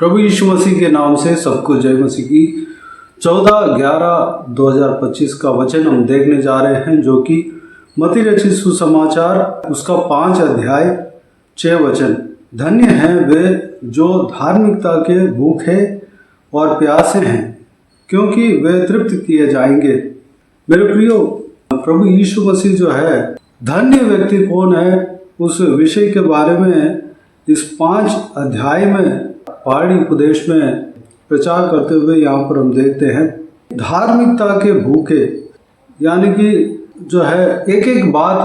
प्रभु यीशु मसीह के नाम से सबको जय मसीह की। 14/11/2025 का वचन हम देखने जा रहे हैं, जो कि मत्ती रचित सुसमाचार उसका 5 अध्याय 6 वचन। धन्य हैं वे जो धार्मिकता के भूखे और प्यासे हैं, क्योंकि वे तृप्त किए जाएंगे। मेरे प्रियो, प्रभु यीशु मसीह जो है, धन्य व्यक्ति कौन है, उस विषय के बारे में इस 5 अध्याय में पहाड़ी उपदेश में प्रचार करते हुए यहाँ पर हम देखते हैं। धार्मिकता के भूखे, यानी कि जो है एक एक बात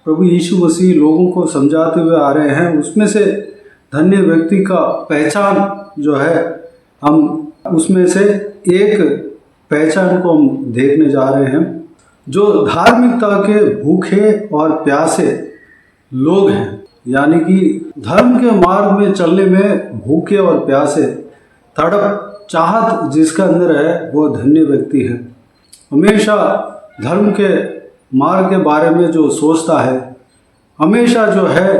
प्रभु यीशु मसीह लोगों को समझाते हुए आ रहे हैं। उसमें से धन्य व्यक्ति का पहचान जो है, हम उसमें से एक पहचान को हम देखने जा रहे हैं। जो धार्मिकता के भूखे और प्यासे लोग हैं, यानी कि धर्म के मार्ग में चलने में भूखे और प्यासे, तड़प चाहत जिसका अंदर है, वो धन्य व्यक्ति है। हमेशा धर्म के मार्ग के बारे में जो सोचता है, हमेशा जो है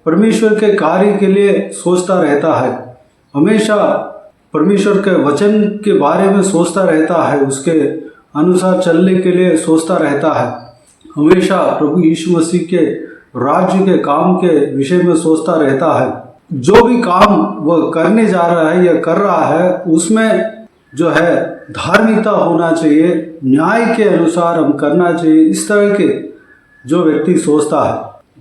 परमेश्वर के कार्य के लिए सोचता रहता है, हमेशा परमेश्वर के वचन के बारे में सोचता रहता है, उसके अनुसार चलने के लिए सोचता रहता है, हमेशा प्रभु यीशु मसीह के राज्य के काम के विषय में सोचता रहता है। जो भी काम वह करने जा रहा है या कर रहा है, उसमें जो है धार्मिकता होना चाहिए, न्याय के अनुसार हम करना चाहिए। इस तरह के जो व्यक्ति सोचता है,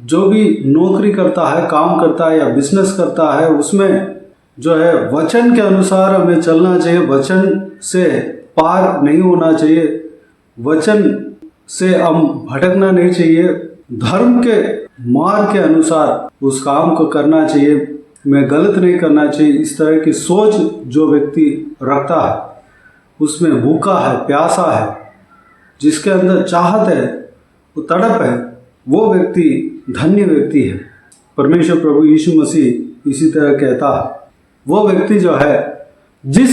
जो भी नौकरी करता है, काम करता है या बिजनेस करता है, उसमें जो है वचन के अनुसार हमें चलना चाहिए, वचन से पार नहीं होना चाहिए, वचन से हम भटकना नहीं चाहिए, धर्म के मार्ग के अनुसार उस काम को करना चाहिए, मैं गलत नहीं करना चाहिए। इस तरह की सोच जो व्यक्ति रखता है, उसमें भूखा है, प्यासा है, जिसके अंदर चाहत है, वो तड़प है, वो व्यक्ति धन्य व्यक्ति है। परमेश्वर प्रभु यीशु मसीह इसी तरह कहता है, वो व्यक्ति जो है जिस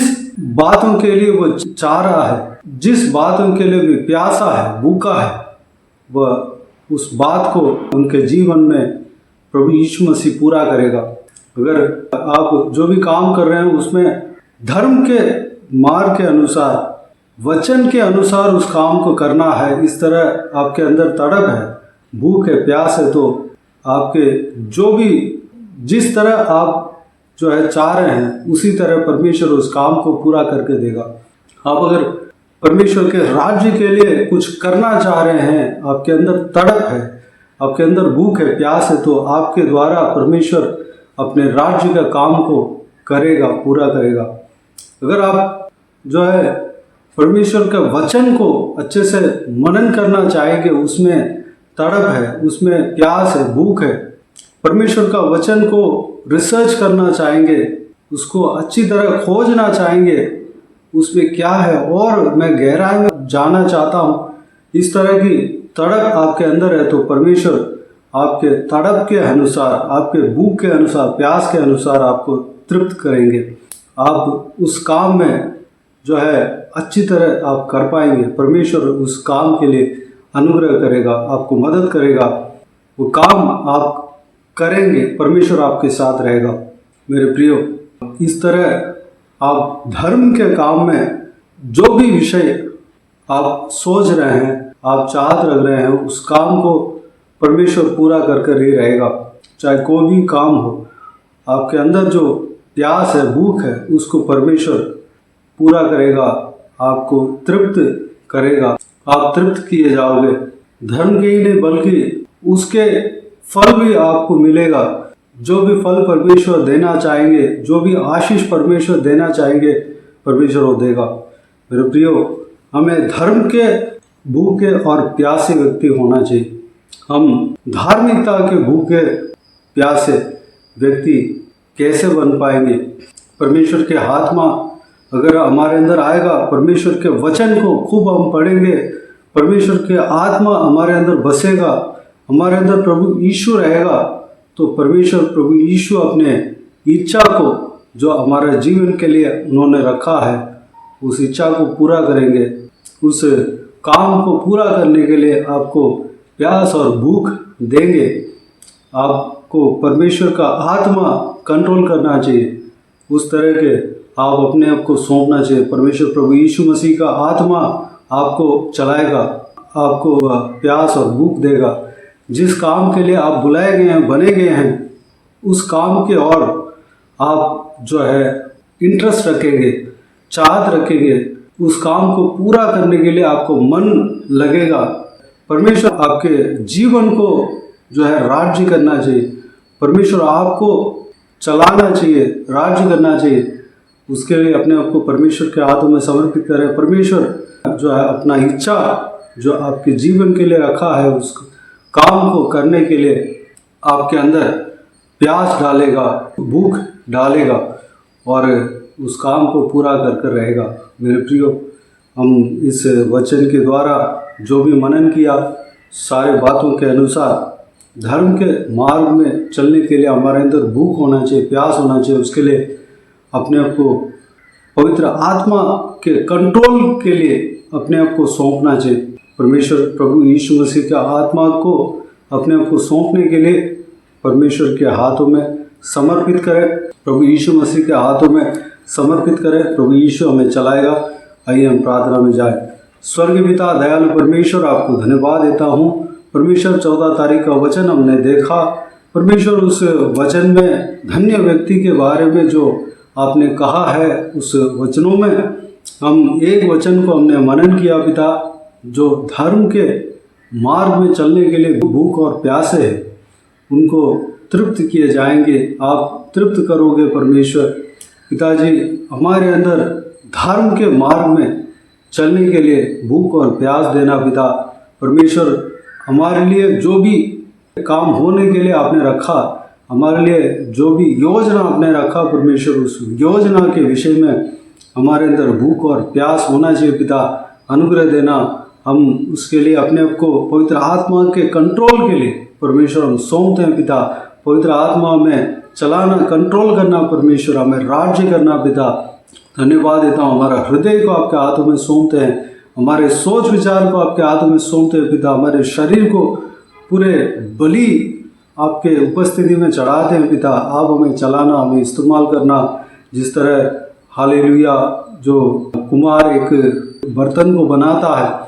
बातों के लिए वो चाह रहा है, जिस बातों के लिए वो प्यासा है, भूखा है, वह उस बात को उनके जीवन में प्रभु यीशु मसीह पूरा करेगा। अगर आप जो भी काम कर रहे हैं, उसमें धर्म के मार्ग के अनुसार, वचन के अनुसार उस काम को करना है, इस तरह आपके अंदर तड़प है, भूख है, प्यास है, तो आपके जो भी जिस तरह आप जो है चाह रहे हैं, उसी तरह परमेश्वर उस काम को पूरा करके देगा। आप अगर परमेश्वर के राज्य के लिए कुछ करना चाह रहे हैं, आपके अंदर तड़प है, आपके अंदर भूख है, प्यास है, तो आपके द्वारा परमेश्वर अपने राज्य का काम को करेगा, पूरा करेगा। अगर आप जो है परमेश्वर के वचन को अच्छे से मनन करना चाहेंगे, उसमें तड़प है, उसमें प्यास है, भूख है, परमेश्वर का वचन को रिसर्च करना चाहेंगे, उसको अच्छी तरह खोजना चाहेंगे, उसमें क्या है और मैं गहराई में जाना चाहता हूँ, इस तरह की तड़प आपके अंदर है, तो परमेश्वर आपके तड़प के अनुसार, आपके भूख के अनुसार, प्यास के अनुसार आपको तृप्त करेंगे। आप उस काम में जो है अच्छी तरह आप कर पाएंगे। परमेश्वर उस काम के लिए अनुग्रह करेगा, आपको मदद करेगा, वो काम आप करेंगे, परमेश्वर आपके साथ रहेगा। मेरे प्रियो, इस तरह आप धर्म के काम में जो भी विषय आप सोच रहे हैं, आप चाहत रख रहे हैं, उस काम को परमेश्वर पूरा कर ही रहेगा। चाहे कोई भी काम हो, आपके अंदर जो प्यास है, भूख है, उसको परमेश्वर पूरा करेगा, आपको तृप्त करेगा, आप तृप्त किए जाओगे। धर्म के ही नहीं बल्कि उसके फल भी आपको मिलेगा। जो भी फल परमेश्वर देना चाहेंगे, जो भी आशीष परमेश्वर देना चाहेंगे, परमेश्वर वो देगा। मेरे प्रियो, हमें धर्म के भूखे और प्यासे व्यक्ति होना चाहिए। हम धार्मिकता के भूखे प्यासे व्यक्ति कैसे बन पाएंगे? परमेश्वर के आत्मा अगर हमारे अंदर आएगा, परमेश्वर के वचन को खूब हम पढ़ेंगे, परमेश्वर के आत्मा हमारे अंदर बसेगा, हमारे अंदर प्रभु यीशु रहेगा, तो परमेश्वर प्रभु यीशु अपने इच्छा को जो हमारे जीवन के लिए उन्होंने रखा है, उस इच्छा को पूरा करेंगे। उस काम को पूरा करने के लिए आपको प्यास और भूख देंगे। आपको परमेश्वर का आत्मा कंट्रोल करना चाहिए, उस तरह के आप अपने आप को सौंपना चाहिए। परमेश्वर प्रभु यीशु मसीह का आत्मा आपको चलाएगा, आपको प्यास और भूख देगा। जिस काम के लिए आप बुलाए गए हैं, बने गए हैं, उस काम के और आप जो है इंटरेस्ट रखेंगे, चाहत रखेंगे, उस काम को पूरा करने के लिए आपको मन लगेगा। परमेश्वर आपके जीवन को जो है राज्य करना चाहिए, परमेश्वर आपको चलाना चाहिए, राज्य करना चाहिए। उसके लिए अपने आप को परमेश्वर के हाथों में समर्पित करें। परमेश्वर जो है अपना इच्छा जो आपके जीवन के लिए रखा है, उस काम को करने के लिए आपके अंदर प्यास डालेगा, भूख डालेगा और उस काम को पूरा कर रहेगा। मेरे प्रियो, हम इस वचन के द्वारा जो भी मनन किया, सारे बातों के अनुसार धर्म के मार्ग में चलने के लिए हमारे अंदर भूख होना चाहिए, प्यास होना चाहिए। उसके लिए अपने आप को पवित्र आत्मा के कंट्रोल के लिए अपने आप को सौंपना चाहिए। परमेश्वर प्रभु यीशु मसीह के आत्मा को अपने आप को सौंपने के लिए परमेश्वर के हाथों में समर्पित करें, प्रभु यीशु मसीह के हाथों में समर्पित करें। प्रभु यीशु हमें चलाएगा। आइए हम प्रार्थना में जाएं। स्वर्गीय पिता दयालु परमेश्वर, आपको धन्यवाद देता हूँ। परमेश्वर 14 तारीख का वचन हमने देखा। परमेश्वर उस वचन में धन्य व्यक्ति के बारे में जो आपने कहा है, उस वचनों में हम एक वचन को हमने मनन किया पिता, जो धर्म के मार्ग में चलने के लिए भूख और प्यासे है, उनको तृप्त किए जाएंगे, आप तृप्त करोगे। परमेश्वर पिताजी, हमारे अंदर धर्म के मार्ग में चलने के लिए भूख और प्यास देना पिता। परमेश्वर हमारे लिए जो भी काम होने के लिए आपने रखा, हमारे लिए जो भी योजना आपने रखा, परमेश्वर उस योजना के विषय में हमारे अंदर भूख और प्यास होना चाहिए पिता। अनुग्रह देना। हम उसके लिए अपने आप को पवित्र आत्मा के कंट्रोल के लिए परमेश्वर हम सौंपते हैं पिता। पवित्र आत्मा में चलाना, कंट्रोल करना, परमेश्वर हमें राज्य करना पिता। धन्यवाद देता हूँ। हमारा हृदय को आपके हाथों में सौंपते हैं, हमारे सोच विचार को आपके हाथों में सौंपते हैं पिता। हमारे शरीर को पूरे बलि आपके उपस्थिति में चढ़ाते हैं पिता। आप हमें चलाना, हमें इस्तेमाल करना। जिस तरह हालेलुया, जो कुम्हार एक बर्तन को बनाता है,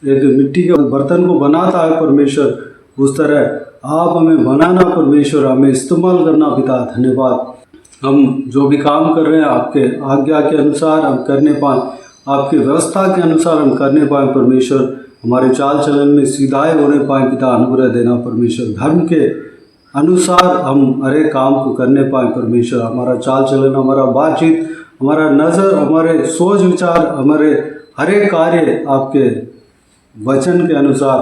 एक मिट्टी के बर्तन को बनाता है परमेश्वर, उस तरह आप हमें बनाना परमेश्वर, हमें इस्तेमाल करना पिता। धन्यवाद। हम जो भी काम कर रहे हैं आपके आज्ञा के अनुसार हम करने पाएँ, आपकी व्यवस्था के अनुसार हम करने पाएँ परमेश्वर। हमारे चाल चलन में सीधाई होने पाएँ पिता। अनुग्रह देना परमेश्वर। धर्म के अनुसार हम हर एक काम को करने पाएँ परमेश्वर। हमारा चाल चलन, हमारा बातचीत, हमारा नज़र, हमारे सोच विचार, हमारे हर एक कार्य आपके वचन के अनुसार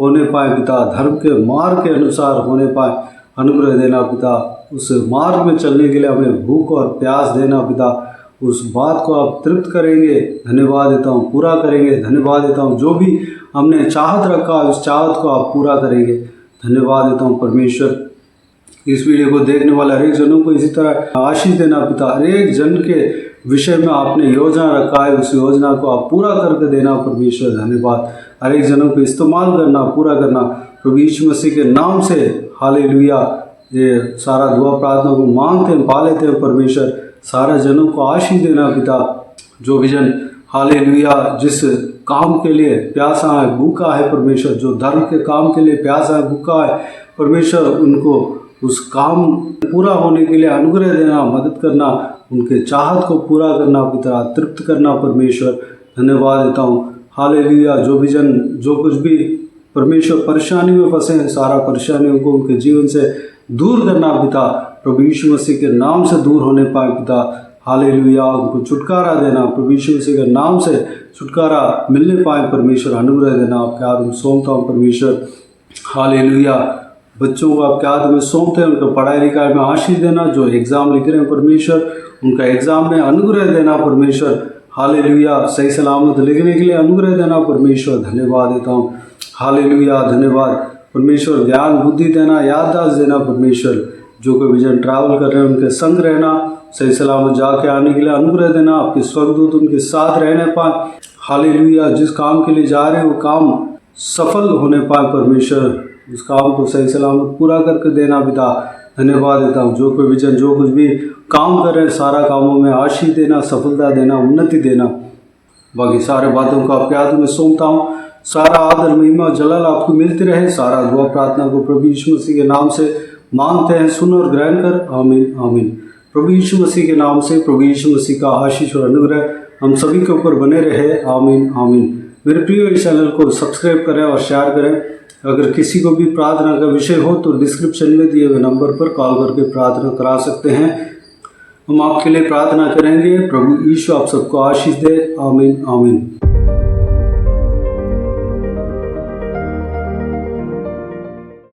होने पाए पिता। धर्म के मार्ग के अनुसार होने पाए। अनुग्रह देना पिता। उस मार्ग में चलने के लिए हमें भूख और प्यास देना पिता। उस बात को आप तृप्त करेंगे। धन्यवाद देता हूँ। पूरा करेंगे। धन्यवाद देता हूँ। जो भी हमने चाहत रखा, उस चाहत को आप पूरा करेंगे। धन्यवाद देता हूँ परमेश्वर। इस वीडियो को देखने वाले हर एक जनों को इसी तरह आशीष देना पिता। हर एक जन के विषय में आपने योजना रखा है, उस योजना को आप पूरा करके देना परमेश्वर। धन्यवाद। हर एक जनों को इस्तेमाल करना, पूरा करना प्रभु यीशु मसीह के नाम से। हालेलुया। ये सारा दुआ प्रार्थना को मांगते हैं, पा लेते हैं परमेश्वर। सारा जनों को आशीष देना पिता। जो भी जन हालेलुया जिस काम के लिए प्यासा है, भूखा है परमेश्वर, जो धर्म के काम के लिए प्यासा है, भूखा है परमेश्वर, उनको उस काम पूरा होने के लिए अनुग्रह देना, मदद करना, उनके चाहत को पूरा करना पिता, तृप्त करना परमेश्वर। धन्यवाद देता हूँ। हालेलुया। जो भी जन जो कुछ भी परमेश्वर परेशानी में फंसे हैं, सारा परेशानियों को उनके जीवन से दूर करना पिता। प्रभु यीशु मसीह के नाम से दूर होने पाए पिता। हालेलुया। उनको छुटकारा देना, प्रभु यीशु मसीह के नाम से छुटकारा मिलने पाए परमेश्वर। अनुग्रह देना। आपके हाथ में सौंपता हूँ परमेश्वर। हालेलुया। बच्चों को आपके हाथ में सौंपते हैं, उनको पढ़ाई लिखाई में आशीष देना। जो एग्ज़ाम लिख रहे हैं परमेश्वर, उनका एग्ज़ाम में अनुग्रह देना परमेश्वर। हालेलुया। सही सलामत लिखने के लिए अनुग्रह देना परमेश्वर। धन्यवाद देता हूँ। हालेलुया। धन्यवाद परमेश्वर। ज्ञान बुद्धि देना, याददाश्त देना परमेश्वर। जो कोई विजन ट्रैवल कर रहे हैं, उनके संग रहना, सही सलामत जाके आने के लिए अनुग्रह देना। आपके स्वर्गदूत उनके साथ रहने पाए। हालेलुया। जिस काम के लिए जा रहे हैं वो काम सफल होने पाए परमेश्वर। उस काम को सही सलामत पूरा करके देना पिता। धन्यवाद देता हूँ। जो कोई विजन, जो कुछ भी काम कर रहे हैं, सारा कामों में आशीष देना, सफलता देना, उन्नति देना, बाकी सारे बातों को आपके हाथ में सौंपता हूँ। सारा आदर, महिमा, जलाल आपको मिलती रहे। सारा दुआ प्रार्थना को प्रभु यीशु मसीह के नाम से मांगते हैं, सुन और ग्रहण कर। आमीन आमीन। प्रभु यीशु मसीह के नाम से प्रभु यीशु मसीह का आशीष और अनुग्रह हम सभी के ऊपर बने रहे। आमीन आमीन। मेरे प्रिय, इस चैनल को सब्सक्राइब करें और शेयर करें। अगर किसी को भी प्रार्थना का विषय हो तो डिस्क्रिप्शन में दिए हुए नंबर पर कॉल करके प्रार्थना करा सकते हैं। हम आपके लिए प्रार्थना करेंगे। प्रभु यीशु आप सबको आशीष दे। आमीन आमीन।